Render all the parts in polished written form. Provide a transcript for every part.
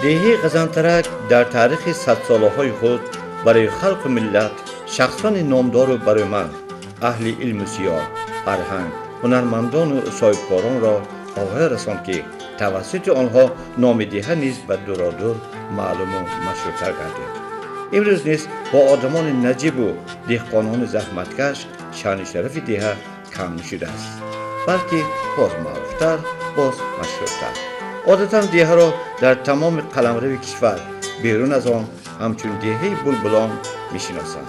دیهی غزنترک در تاریخ 100 ساله های خود برای خلق و ملت شخصان نامدار و برومند، اهل علم و سیاه، فرهنگ، هنرمندان و صاحبکاران را آگاه رساند که توسط آنها نام دیه نیز به دورادور معلوم و مشهورتر گردید. امروز نیز با آدمان نجیب و دهقانان زحمتکش شان شرف دیه کم شده است، بلکه باز معروفتر، باز مشهورتر. عادتا دیه را در تمام قلمرو کشور بیرون از آن همچون دیهه بلبلان میشناسند.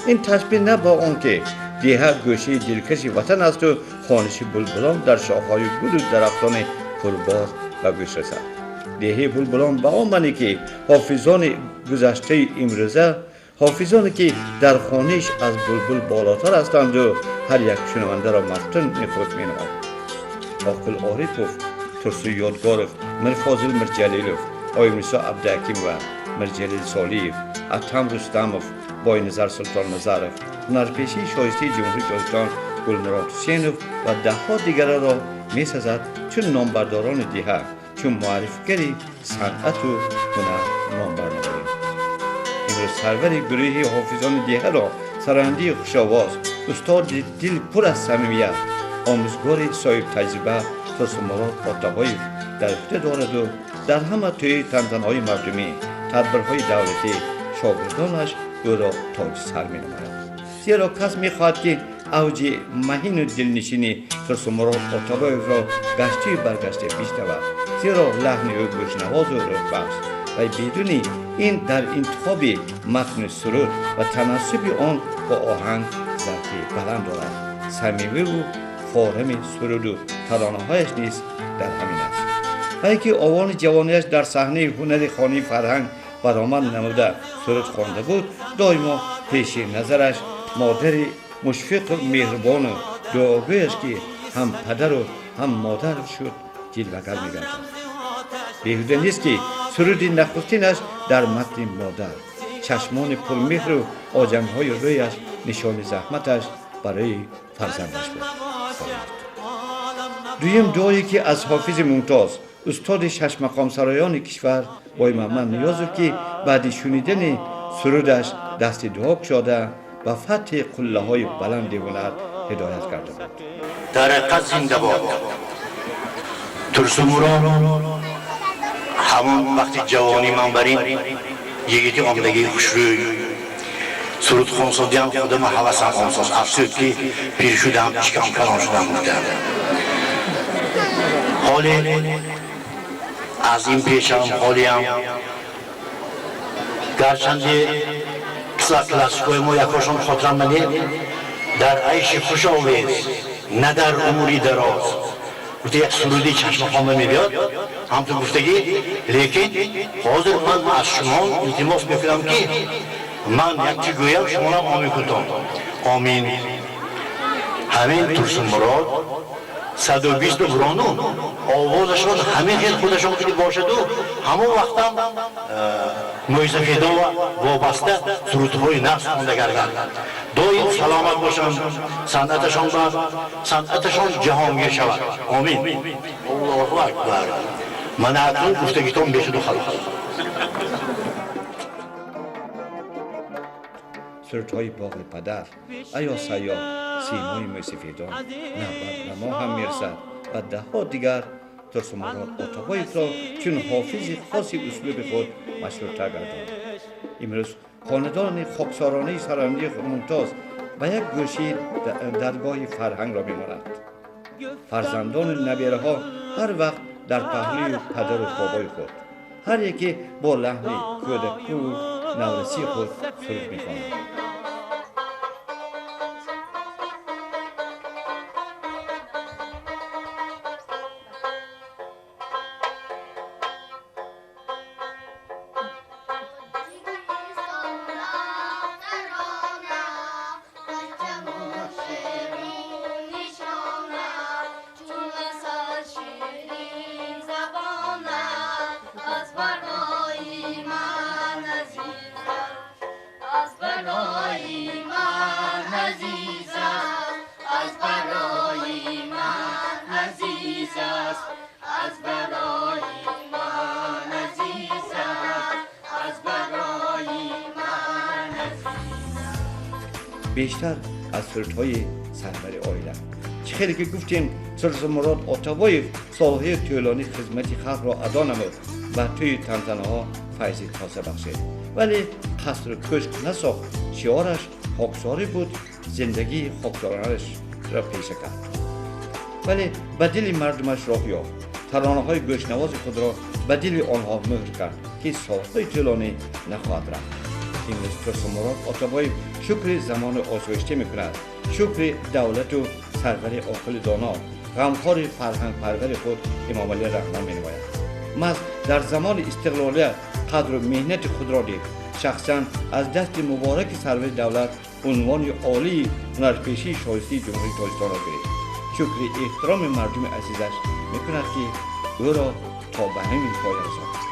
این تشبیه نه با آنکه دیه گوشه دلکش وطن است و خوانش بلبلان در شاخه‌های گل و درختان پربار و گوش رسد. دیهه بلبلان به آن معنی که حافظان گذشته امروزه، حافظانی که در خوانش از بلبل بالاتر هستند و هر یک شنونده را مفتون خود مینماید. عاقل عارفوف، ترسو یادگارف، میر فاضل میر جلیلوف، آقای موسی عبدالحکیم و میر جلیل سالیف، اتم رستموف، بای نظر سلطان نظرف، هنرپیشه شایسته جمهوری داستان گلمراد حسینوف و ده‌ها دیگر را می‌سزد چون نامبرداران دیه، چون معرفیگری صنعت و هنر نام برنامه‌ایم. امروز سرور گروه حافظان دیه را سرهنده خوش‌آواز، استاد دل پر از صمیمیت، آموزگار صاحب تجربه ترسو مراد آتابایف در اختیار دارد و در همه توی تنظیم‌های مردمی، تدبیرهای دولتی، شاگردانش او را تاج سر می‌نماید. زیرا کس می‌خواهد که اوج مهین و دلنشینی ترسو مراد آتابایف را گشته برگشته بشنود، زیرا لحن او گوش‌نواز و روح‌بخش و بدون این در انتخاب متن سرود و تناسب آن با آهنگ ظرفی بلند دارد. صمیمی و فارم سرود و ترانه‌هایش نیز در همین است. و اینکه آوان جوانیش در صحنه هنر خوانی فرهنگ برآمد نموده سرود خوانده بود، دائما پیش نظرش مادر مشفق و مهربان و دعاگویش که هم پدر و هم مادر شد جلوه‌گر می‌گردد. بیهوده نیست که سرود نخستینش در متن مادر، چشمان پرمهر و آجنگ‌های رویش نشان زحمتش برای فرزندش بود. دویم دعایی که از حافظ ممتاز، استاد شش مقام سرایان کشور بای محمد نیازوف که بعد شنیدن سرودش دست دعا گشاده و فتح قله‌های بلند هنر هدایت کرده بود. در حقیقت زنده باد ترسو مراد همون وقتی جوانی من برین یگیتی آمدگی خوشروی سرود خونسادیم خودم حواسم آمساز افسود که پیر شدم چکم کلان شدم بودم. حالی از این پیشم حالیم گرچنده کلاسیکوی ما یکاشون خاطرم منه در عیش خوش آویز نه در اموری دراز گفته یک سرودی چشم خامه میبیاد همطور گفتگی لیکن حاضر من از شما التماس میکنم که من یک چی گویم شما را آمین کنم. آمین. همین ترسو مراد 120 برانون آوازشون همین خیلی خودشون که باشد و همون وقتا موسیقی و وابسته سرودهای نفس خونده گردن. دایم سلامت باشند، صنعتشان جهانگیر شود. آمین. الله اکبر. من اکنون گفتگیتون بشد و خلاص. سرودهای باغ پدر، ایا سیاه، سیمای موسیفیدان، نبرد و ما هم میرسد و ده‌ها دیگر ترسو مراد آتابایف را چون حافظ خاص اسلوب خود مشهورتر گرداند. امروز خاندان خاکسارانه سرهنده ممتاز و یک گوشه درگاه فرهنگ را میماند. فرزندان نبیره‌ها هر وقت در پهلوی پدر و بابای خود، هر یکی با لحن کودکی و نورسی خود سرود می‌خوانند. از برای بیشتر از سلطهای سرور آیله. چه خیلی که گفتیم سلطان مراد آتابایف سالهای طولانی خدمتی خلق را ادا نمود و توی تنتنه‌ها فیضی تازه بخشید، ولی قصر کشک نساخت. شعارش خاکساری بود، زندگی خاکسارانش را پیشه کرد، ولی به دل مردمش راه یافت. ترانه‌های گوشنواز خود را به دل آنها مهر کرد که سالهای طولانی نخواهد رفت. امروز سلطان مراد آتابایف شکر زمان آسایشته می‌کند، شکر دولت و سرور عاقل دانا، غمخوار فرهنگ پرور خود امام علی رحمت می‌نماید. محض در زمان استقلالیت قدر و مهنت خود را دید. شخصاً از دست مبارک سرور دولت عنوان عالی هنرپیشه شایسته جمهوری تاجیکستان را گرفت. شکر احترام مردم عزیزش می‌کند که او را تا به همین پایان رساند.